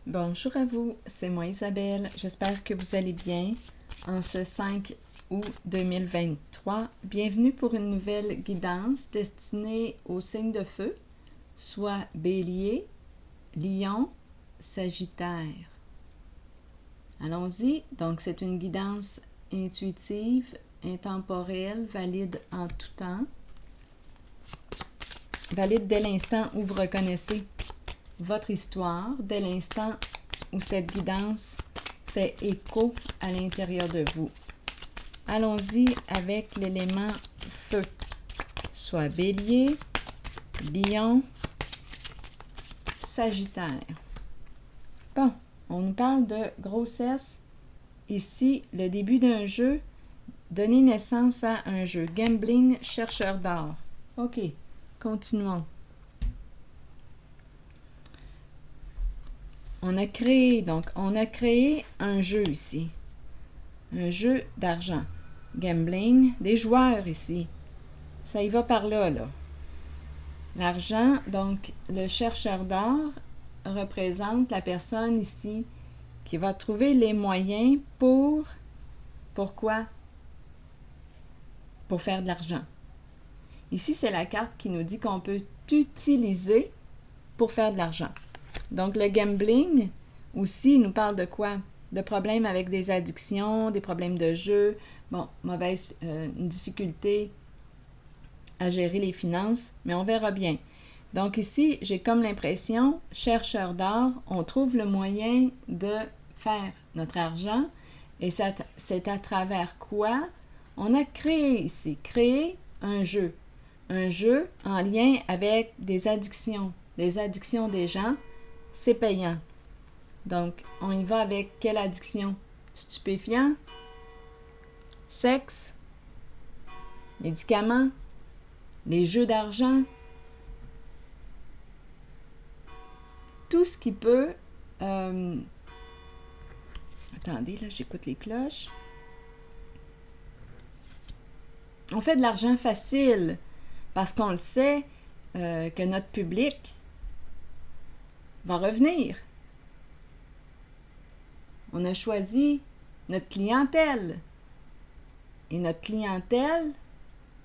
Bonjour à vous, c'est moi Isabelle. J'espère que vous allez bien en ce 5 août 2023. Bienvenue pour une nouvelle guidance destinée aux signes de feu, soit Bélier, Lion, Sagittaire. Allons-y. Donc, c'est une guidance intuitive, intemporelle, valide en tout temps. Valide dès l'instant où vous reconnaissez votre histoire, dès l'instant où cette guidance fait écho à l'intérieur de vous. Allons-y avec l'élément feu, soit Bélier, Lion, Sagittaire. Bon, on nous parle de grossesse. Ici, le début d'un jeu, donner naissance à un jeu. Gambling, chercheur d'or. OK, continuons. On a créé un jeu ici. Un jeu d'argent. Gambling, des joueurs ici. Ça y va par là, là. L'argent, donc le chercheur d'or représente la personne ici qui va trouver les moyens pourquoi? Pour faire de l'argent. Ici, c'est la carte qui nous dit qu'on peut utiliser pour faire de l'argent. Donc, le gambling, aussi, nous parle de quoi? De problèmes avec des addictions, des problèmes de jeu, une difficulté à gérer les finances, mais on verra bien. Donc ici, j'ai comme l'impression, chercheur d'or, on trouve le moyen de faire notre argent, et c'est à travers quoi? On a créé un jeu en lien avec des addictions des gens. C'est payant. Donc, on y va avec quelle addiction? Stupéfiants, sexe, médicaments, les jeux d'argent, tout ce qui peut... Attendez, là, j'écoute les cloches. On fait de l'argent facile parce qu'on le sait que notre public va revenir. On a choisi notre clientèle. Et notre clientèle,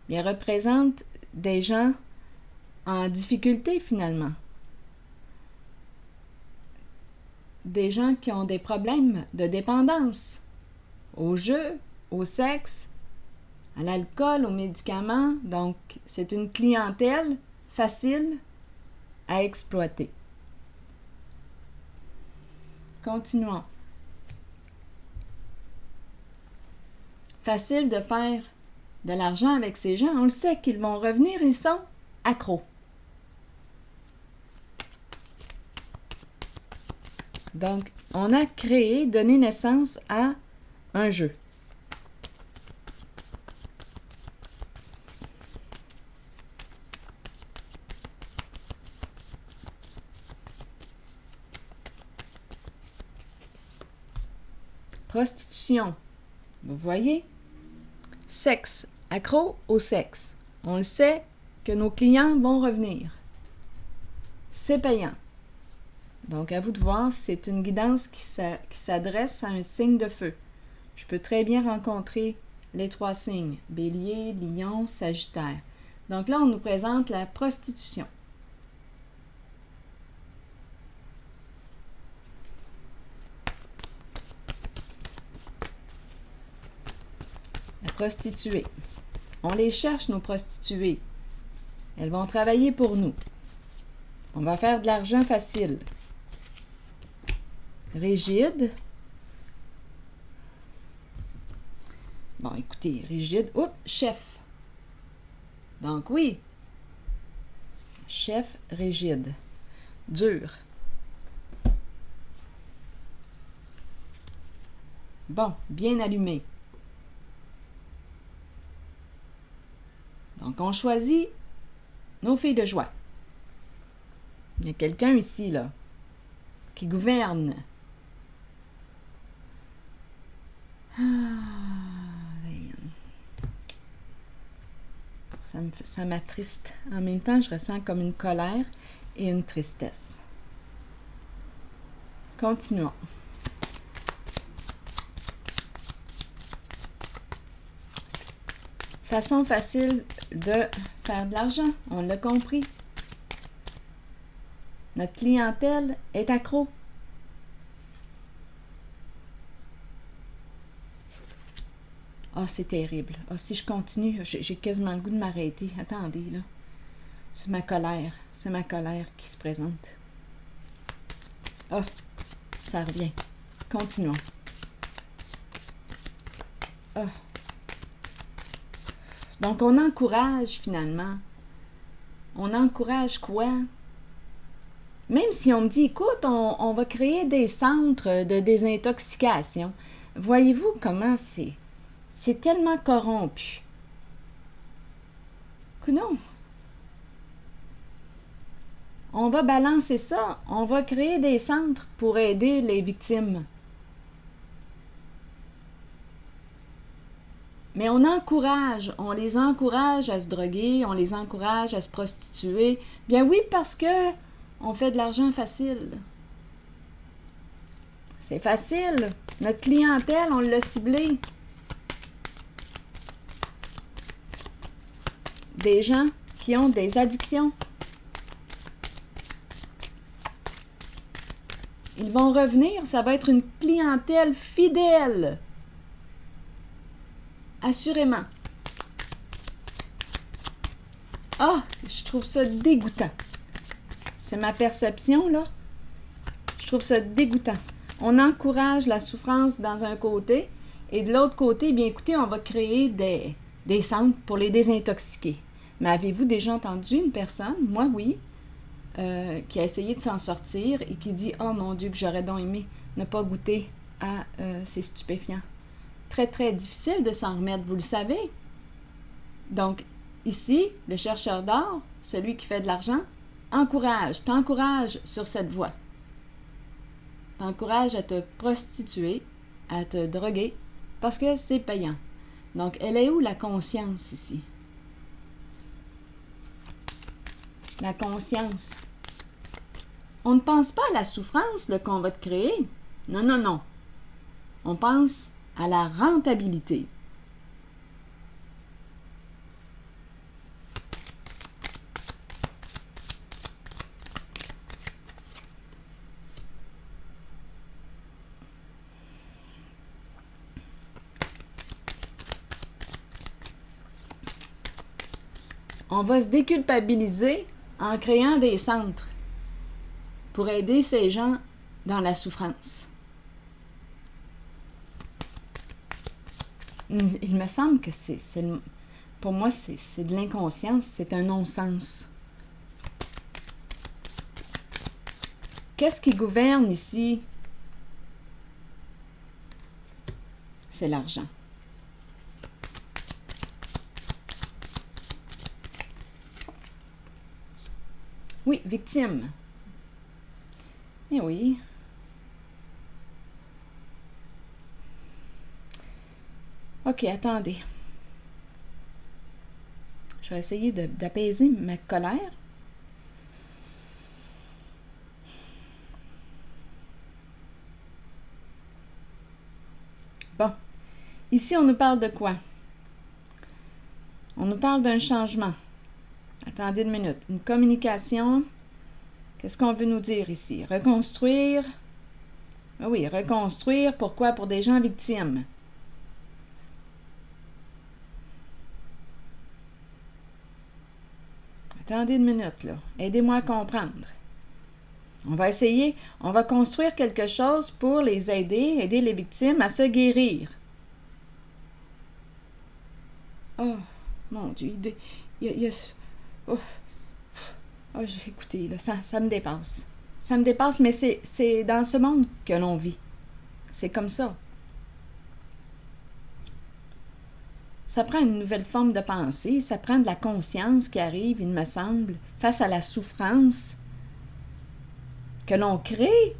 elle représente des gens en difficulté finalement. Des gens qui ont des problèmes de dépendance au jeu, au sexe, à l'alcool, aux médicaments. Donc, c'est une clientèle facile à exploiter. Continuons. Facile de faire de l'argent avec ces gens. On le sait qu'ils vont revenir, ils sont accros. Donc, on a donné naissance à un jeu. Prostitution. Vous voyez? Sexe. Accro au sexe. On le sait que nos clients vont revenir. C'est payant. Donc, à vous de voir, c'est une guidance qui s'adresse à un signe de feu. Je peux très bien rencontrer les 3 signes, Bélier, Lion, Sagittaire. Donc là, on nous présente la prostitution. La prostituée. On les cherche, nos prostituées. Elles vont travailler pour nous. On va faire de l'argent facile. Rigide. Bon, écoutez, rigide. Oups, chef. Donc oui. Chef rigide. Dur. Bon, bien allumé. Donc, on choisit nos filles de joie. Il y a quelqu'un ici, là, qui gouverne. Ça m'attriste. En même temps, je ressens comme une colère et une tristesse. Continuons. Façon facile de faire de l'argent, on l'a compris. Notre clientèle est accro. Ah, c'est terrible. Ah, si je continue, j'ai quasiment le goût de m'arrêter. Attendez, là. C'est ma colère. C'est ma colère qui se présente. Ah, ça revient. Continuons. Ah. Donc, on encourage finalement. On encourage quoi? Même si on me dit, écoute, on va créer des centres de désintoxication. Voyez-vous comment c'est tellement corrompu. Que non. On va balancer ça. On va créer des centres pour aider les victimes. Mais on les encourage à se droguer, on les encourage à se prostituer. Bien oui, parce que on fait de l'argent facile. C'est facile. Notre clientèle, on l'a ciblée. Des gens qui ont des addictions. Ils vont revenir, ça va être une clientèle fidèle. Assurément. Ah, je trouve ça dégoûtant. C'est ma perception, là. Je trouve ça dégoûtant. On encourage la souffrance dans un côté, et de l'autre côté, bien écoutez, on va créer des centres pour les désintoxiquer. Mais avez-vous déjà entendu une personne, moi oui, qui a essayé de s'en sortir et qui dit « Oh mon Dieu, que j'aurais donc aimé ne pas goûter à ces stupéfiants. » Très, très difficile de s'en remettre, vous le savez. Donc, ici, le chercheur d'or, celui qui fait de l'argent, t'encourage sur cette voie. T'encourage à te prostituer, à te droguer, parce que c'est payant. Donc, elle est où la conscience ici? La conscience. On ne pense pas à la souffrance qu'on va te créer. Non, non, non. On pense à la rentabilité. On va se déculpabiliser en créant des centres pour aider ces gens dans la souffrance. Il me semble que pour moi, c'est de l'inconscience, c'est un non-sens. Qu'est-ce qui gouverne ici? C'est l'argent. Oui, victime. Eh oui. OK, attendez. Je vais essayer d'apaiser ma colère. Bon. Ici, on nous parle de quoi? On nous parle d'un changement. Attendez une minute. Une communication. Qu'est-ce qu'on veut nous dire ici? Reconstruire. Ah oui, reconstruire. Pourquoi? Pour des gens victimes. Attendez une minute, là. Aidez-moi à comprendre. On va essayer, on va construire quelque chose pour les aider les victimes à se guérir. Oh, mon Dieu, oh, écoutez, là, ça me dépasse. Ça me dépasse, mais c'est dans ce monde que l'on vit. C'est comme ça. Ça prend une nouvelle forme de pensée, ça prend de la conscience qui arrive, il me semble, face à la souffrance que l'on crée.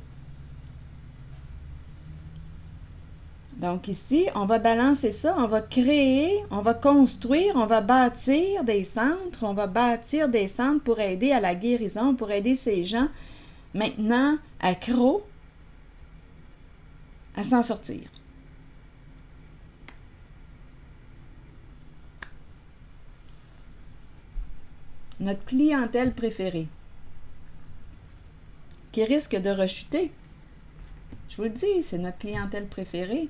Donc ici, on va balancer ça, on va créer, on va construire, on va bâtir des centres, pour aider à la guérison, pour aider ces gens maintenant accros à s'en sortir. Notre clientèle préférée, qui risque de rechuter. Je vous le dis, c'est notre clientèle préférée.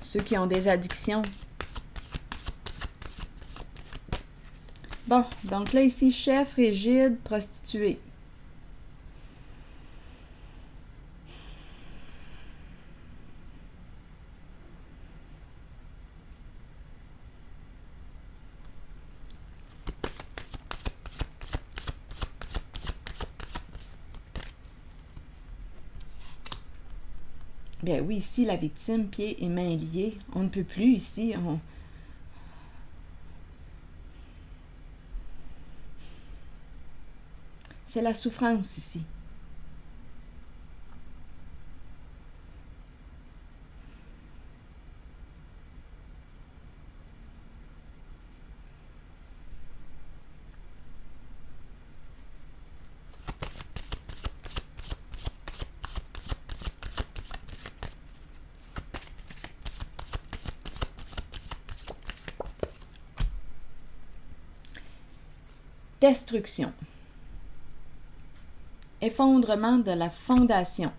Ceux qui ont des addictions. Bon, donc là ici, chef, rigide, prostituée. Bien oui, ici, la victime, pieds et mains liés. On ne peut plus ici. C'est la souffrance ici. Destruction. Effondrement de la fondation.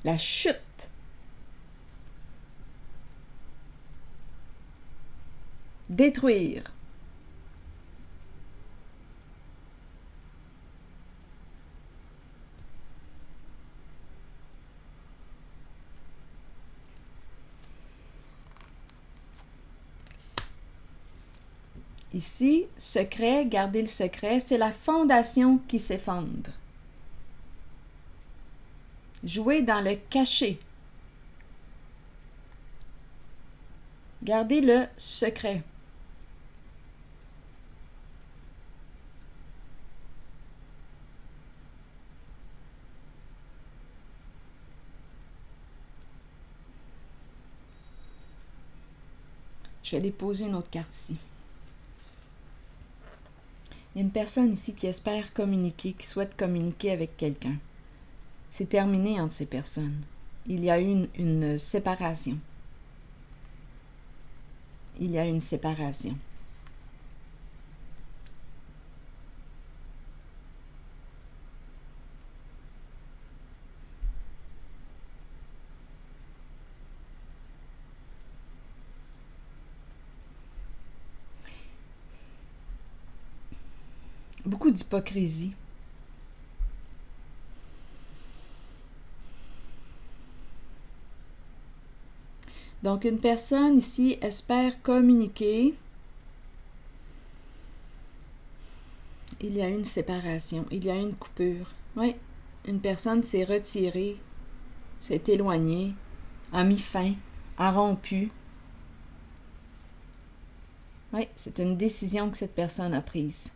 La chute. Détruire. Ici, secret, garder le secret, c'est la fondation qui s'effondre. Jouer dans le caché. Garder le secret. Je vais déposer une autre carte ici. Il y a une personne ici qui espère communiquer, qui souhaite communiquer avec quelqu'un. C'est terminé entre ces personnes. Il y a eu une séparation. Il y a une séparation. Beaucoup d'hypocrisie. Donc, une personne ici espère communiquer. Il y a une séparation, il y a une coupure. Oui, une personne s'est retirée, s'est éloignée, a mis fin, a rompu. Oui, c'est une décision que cette personne a prise.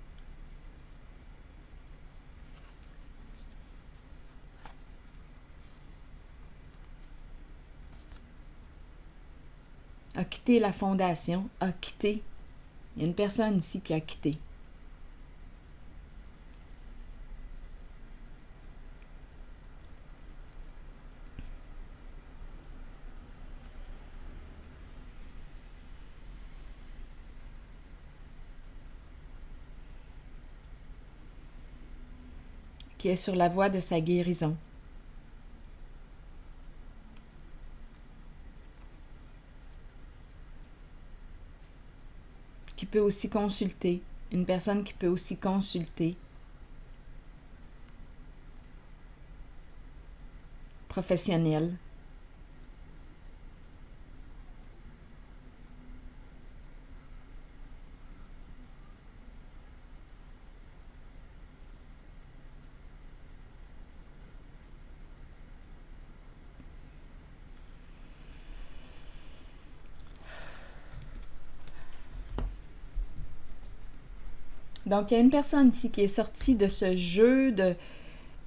A quitté la fondation, a quitté. Il y a une personne ici qui a quitté. Qui est sur la voie de sa guérison. Qui peut aussi consulter. Une personne qui peut aussi consulter. Professionnelle. Donc, il y a une personne ici qui est sortie de ce jeu de...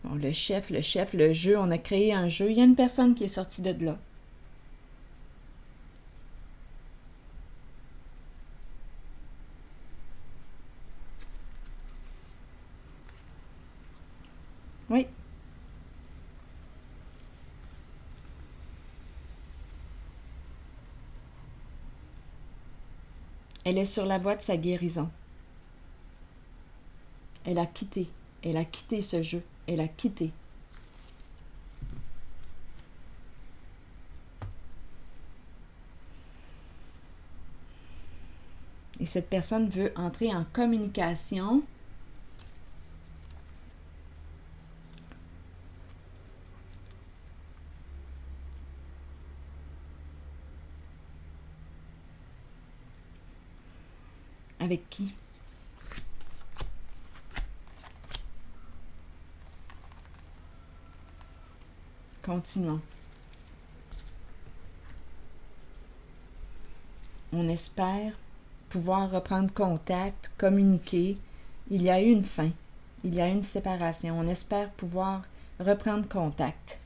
Bon, le chef, le jeu, on a créé un jeu. Il y a une personne qui est sortie de là. Oui. Elle est sur la voie de sa guérison. Elle a quitté. Elle a quitté ce jeu. Elle a quitté. Et cette personne veut entrer en communication avec qui? Continuons. On espère pouvoir reprendre contact, communiquer. Il y a eu une fin. Il y a eu une séparation. On espère pouvoir reprendre contact.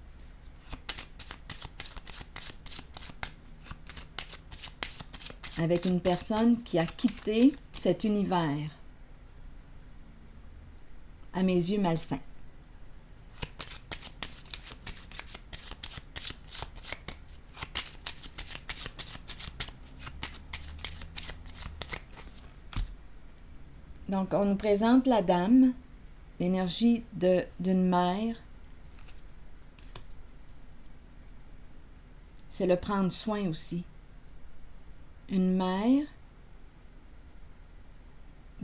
Avec une personne qui a quitté cet univers, à mes yeux, malsain. Donc, on nous présente la dame, l'énergie d'une mère. C'est le prendre soin aussi. Une mère,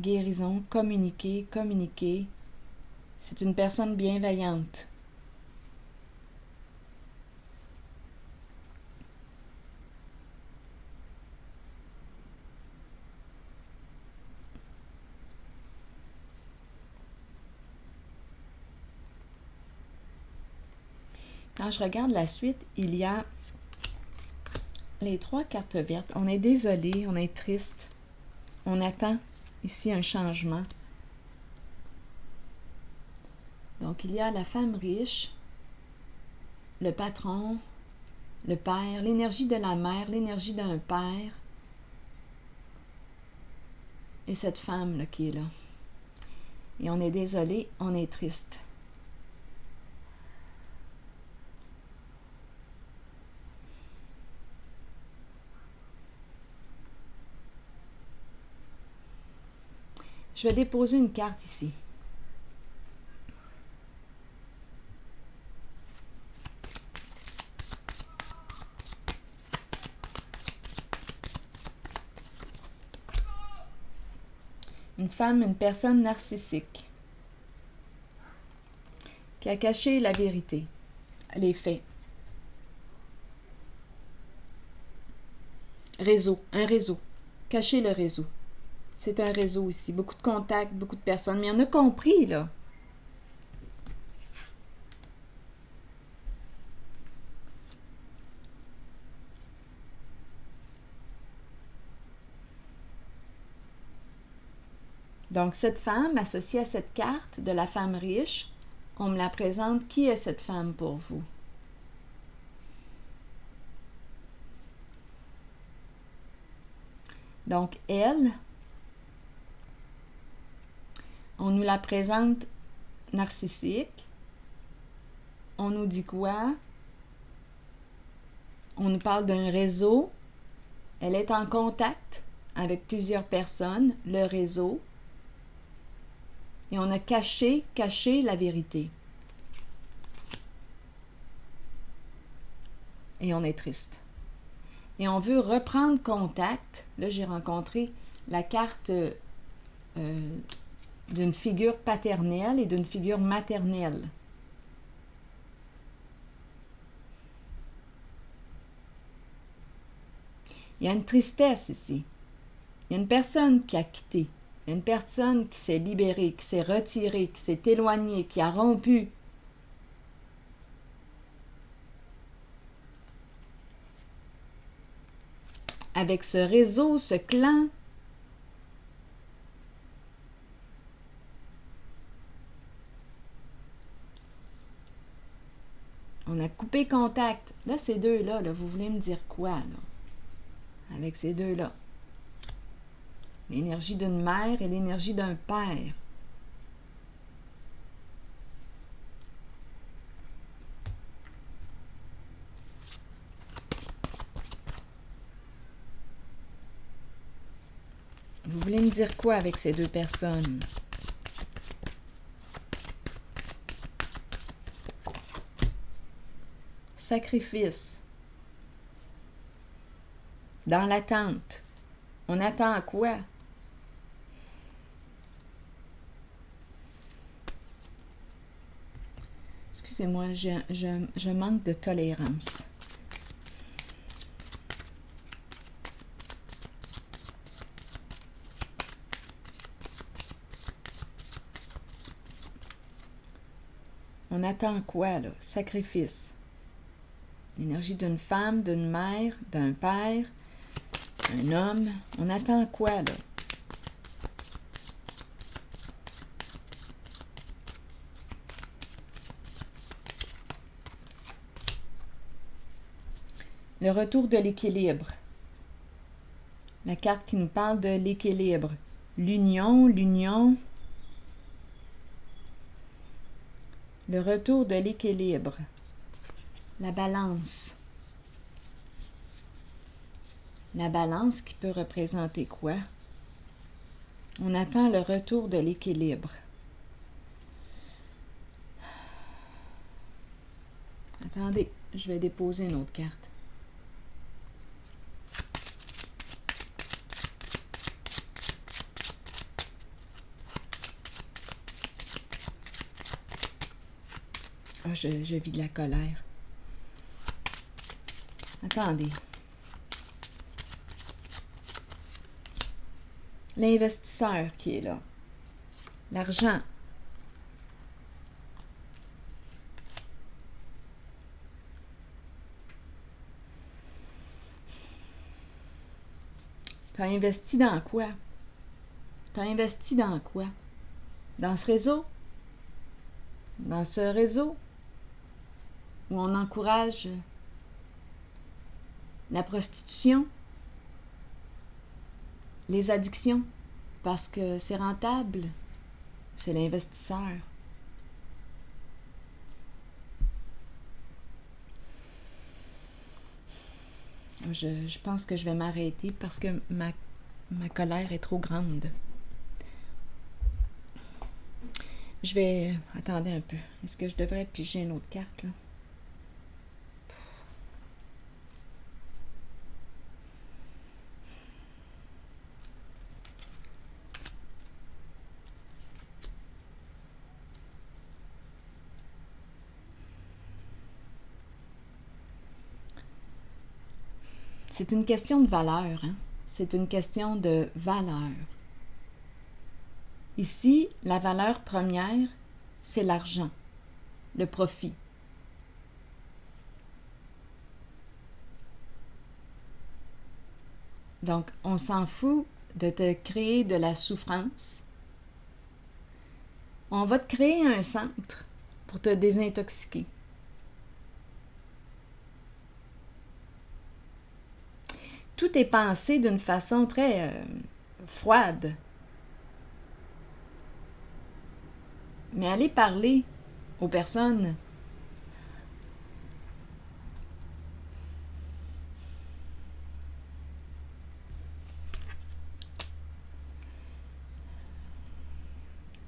guérison, communiquer, communiquer. C'est une personne bienveillante. Quand je regarde la suite, il y a les 3 cartes vertes. On est désolé, on est triste. On attend ici un changement. Donc, il y a la femme riche, le patron, le père, l'énergie de la mère, l'énergie d'un père. Et cette femme là, qui est là. Et on est désolé, on est triste. Je vais déposer une carte ici. Une femme, une personne narcissique qui a caché la vérité, les faits. Réseau, un réseau. Cacher le réseau. C'est un réseau ici. Beaucoup de contacts, beaucoup de personnes. Mais on a compris, là. Donc, cette femme, associée à cette carte de la femme riche, on me la présente. Qui est cette femme pour vous? Donc, elle, on nous la présente narcissique. On nous dit quoi? On nous parle d'un réseau. Elle est en contact avec plusieurs personnes, le réseau. Et on a caché la vérité. Et on est triste. Et on veut reprendre contact. Là, j'ai rencontré la carte d'une figure paternelle et d'une figure maternelle. Il y a une tristesse ici. Il y a une personne qui a quitté. Il y a une personne qui s'est libérée, qui s'est retirée, qui s'est éloignée, qui a rompu. Avec ce réseau, ce clan. On a coupé contact. Là, ces deux-là, là, vous voulez me dire quoi, là? Avec ces deux-là. L'énergie d'une mère et l'énergie d'un père. Vous voulez me dire quoi avec ces deux personnes? Sacrifice. Dans l'attente. On attend quoi? Excusez-moi, je manque de tolérance. On attend quoi, là? Sacrifice. L'énergie d'une femme, d'une mère, d'un père, un homme. On attend quoi, là? Le retour de l'équilibre. La carte qui nous parle de l'équilibre. L'union. Le retour de l'équilibre. La balance. La balance qui peut représenter quoi? On attend le retour de l'équilibre. Attendez, je vais déposer une autre carte. Ah, je vis de la colère. Attendez. L'investisseur qui est là. L'argent. Tu as investi dans quoi? Tu as investi dans quoi? Dans ce réseau? Dans ce réseau où on encourage la prostitution, les addictions, parce que c'est rentable, c'est l'investisseur. Je pense que je vais m'arrêter parce que ma colère est trop grande. Je vais... Attendez un peu. Est-ce que je devrais piger une autre carte, là? C'est une question de valeur, hein? C'est une question de valeur. Ici, la valeur première, c'est l'argent, le profit. Donc, on s'en fout de te créer de la souffrance. On va te créer un centre pour te désintoxiquer. Tout est pensé d'une façon très froide. Mais allez parler aux personnes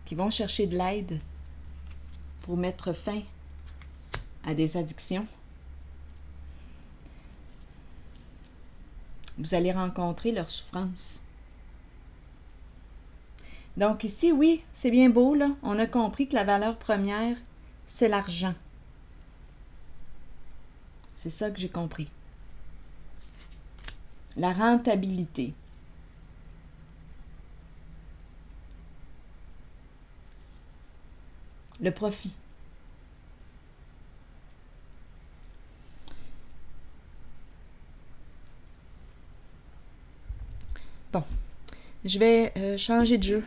qui vont chercher de l'aide pour mettre fin à des addictions. Vous allez rencontrer leur souffrance. Donc ici, oui, c'est bien beau, là. On a compris que la valeur première, c'est l'argent. C'est ça que j'ai compris. La rentabilité. Le profit. Bon, je vais changer de jeu.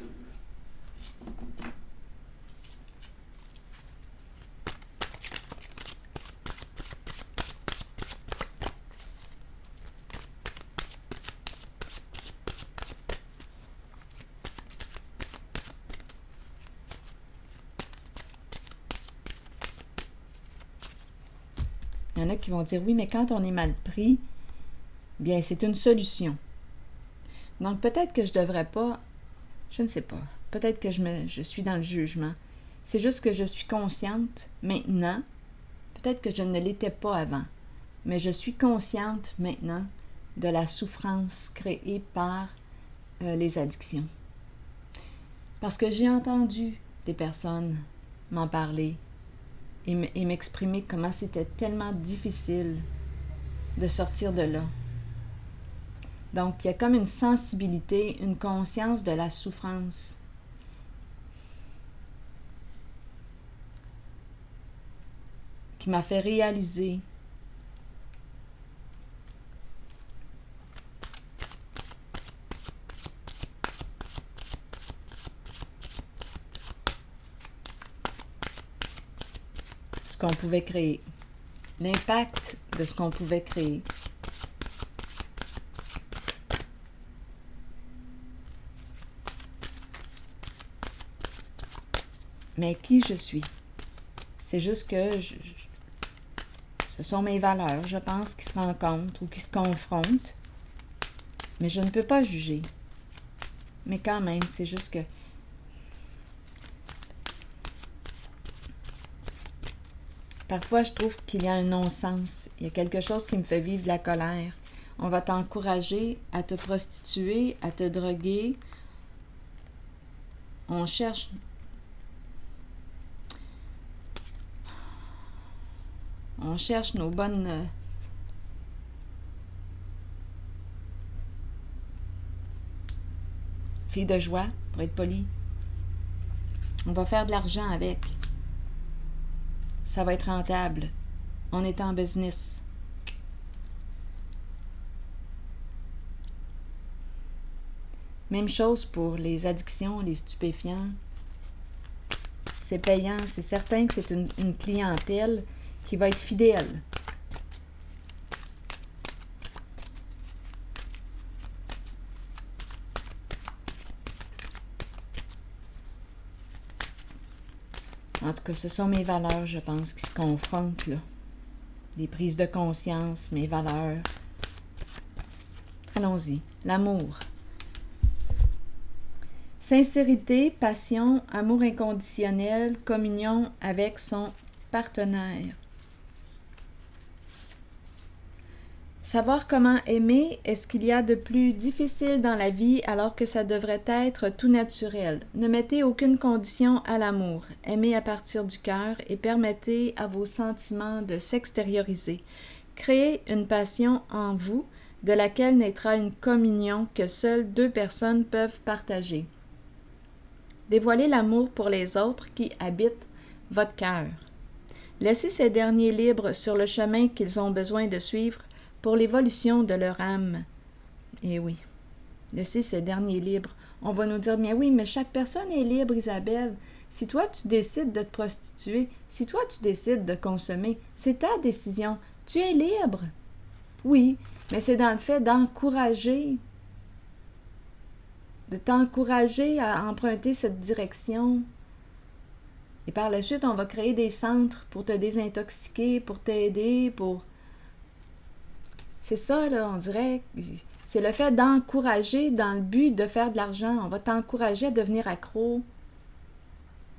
Il y en a qui vont dire, oui, mais quand on est mal pris, bien, c'est une solution. Donc peut-être que je devrais pas, je ne sais pas, peut-être que je suis dans le jugement. C'est juste que je suis consciente maintenant, peut-être que je ne l'étais pas avant, mais je suis consciente maintenant de la souffrance créée par les addictions. Parce que j'ai entendu des personnes m'en parler et m'exprimer comment c'était tellement difficile de sortir de là. Donc, il y a comme une sensibilité, une conscience de la souffrance. Qui m'a fait réaliser ce qu'on pouvait créer, l'impact de ce qu'on pouvait créer. Mais qui je suis? C'est juste que ce sont mes valeurs, je pense, qui se rencontrent ou qui se confrontent. Mais je ne peux pas juger. Mais quand même, c'est juste que parfois, je trouve qu'il y a un non-sens. Il y a quelque chose qui me fait vivre de la colère. On va t'encourager à te prostituer, à te droguer. On cherche nos bonnes filles de joie, pour être poli. On va faire de l'argent avec. Ça va être rentable. On est en business. Même chose pour les addictions, les stupéfiants. C'est payant. C'est certain que c'est une clientèle qui va être fidèle. En tout cas, ce sont mes valeurs, je pense, qui se confrontent, là. Des prises de conscience, mes valeurs. Allons-y. L'amour. Sincérité, passion, amour inconditionnel, communion avec son partenaire. Savoir comment aimer est ce qu'il y a de plus difficile dans la vie alors que ça devrait être tout naturel. Ne mettez aucune condition à l'amour. Aimez à partir du cœur et permettez à vos sentiments de s'extérioriser. Créez une passion en vous de laquelle naîtra une communion que seules deux personnes peuvent partager. Dévoilez l'amour pour les autres qui habitent votre cœur. Laissez ces derniers libres sur le chemin qu'ils ont besoin de suivre pour l'évolution de leur âme. Et oui, laissez ces derniers libres. On va nous dire, bien oui, mais chaque personne est libre, Isabelle. Si toi, tu décides de te prostituer, si toi, tu décides de consommer, c'est ta décision. Tu es libre. Oui, mais c'est dans le fait d'encourager, de t'encourager à emprunter cette direction. Et par la suite, on va créer des centres pour te désintoxiquer, pour t'aider, pour... C'est ça, là, on dirait. C'est le fait d'encourager dans le but de faire de l'argent. On va t'encourager à devenir accro.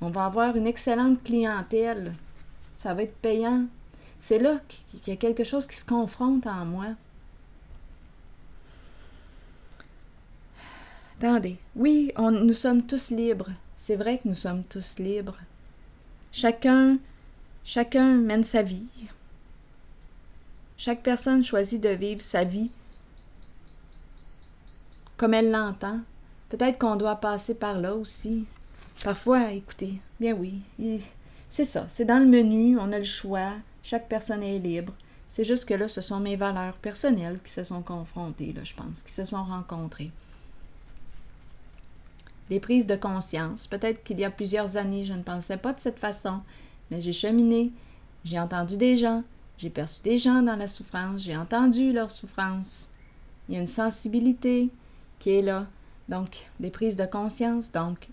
On va avoir une excellente clientèle. Ça va être payant. C'est là qu'il y a quelque chose qui se confronte en moi. Attendez. Oui, nous sommes tous libres. C'est vrai que nous sommes tous libres. Chacun mène sa vie. Chaque personne choisit de vivre sa vie comme elle l'entend. Peut-être qu'on doit passer par là aussi. Parfois, écoutez, bien oui, c'est ça, c'est dans le menu, on a le choix, chaque personne est libre. C'est juste que là, ce sont mes valeurs personnelles qui se sont confrontées, là, je pense, qui se sont rencontrées. Des prises de conscience. Peut-être qu'il y a plusieurs années, je ne pensais pas de cette façon, mais j'ai cheminé, j'ai entendu des gens, j'ai perçu des gens dans la souffrance, j'ai entendu leur souffrance. Il y a une sensibilité qui est là. Donc, des prises de conscience. Donc,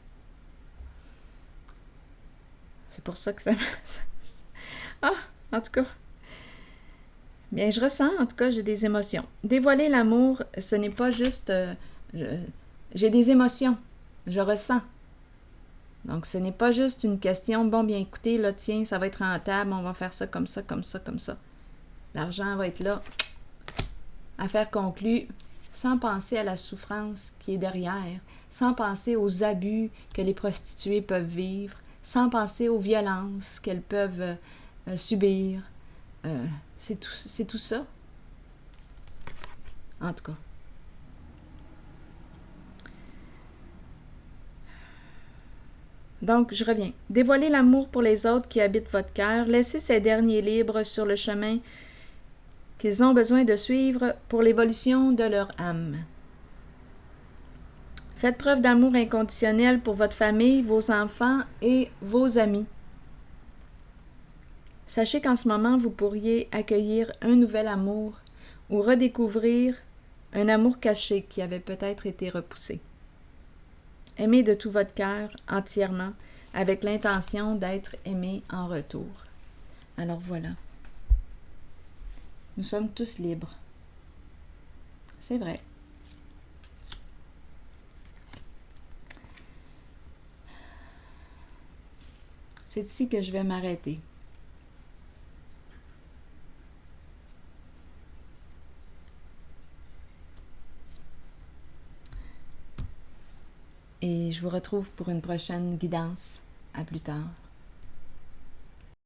c'est pour ça que ça... Ah, en tout cas. Bien, je ressens, en tout cas, j'ai des émotions. Dévoiler l'amour, ce n'est pas juste J'ai des émotions. Je ressens. Donc, ce n'est pas juste une question, bon, bien écoutez, là, tiens, ça va être rentable, on va faire ça comme ça, comme ça, comme ça. L'argent va être là. Affaire conclue, sans penser à la souffrance qui est derrière, sans penser aux abus que les prostituées peuvent vivre, sans penser aux violences qu'elles peuvent subir. C'est tout ça. En tout cas. Donc, je reviens. Dévoilez l'amour pour les autres qui habitent votre cœur. Laissez ces derniers libres sur le chemin qu'ils ont besoin de suivre pour l'évolution de leur âme. Faites preuve d'amour inconditionnel pour votre famille, vos enfants et vos amis. Sachez qu'en ce moment, vous pourriez accueillir un nouvel amour ou redécouvrir un amour caché qui avait peut-être été repoussé. Aimez de tout votre cœur, entièrement, avec l'intention d'être aimé en retour. Alors voilà. Nous sommes tous libres. C'est vrai. C'est ici que je vais m'arrêter. Et je vous retrouve pour une prochaine guidance. À plus tard.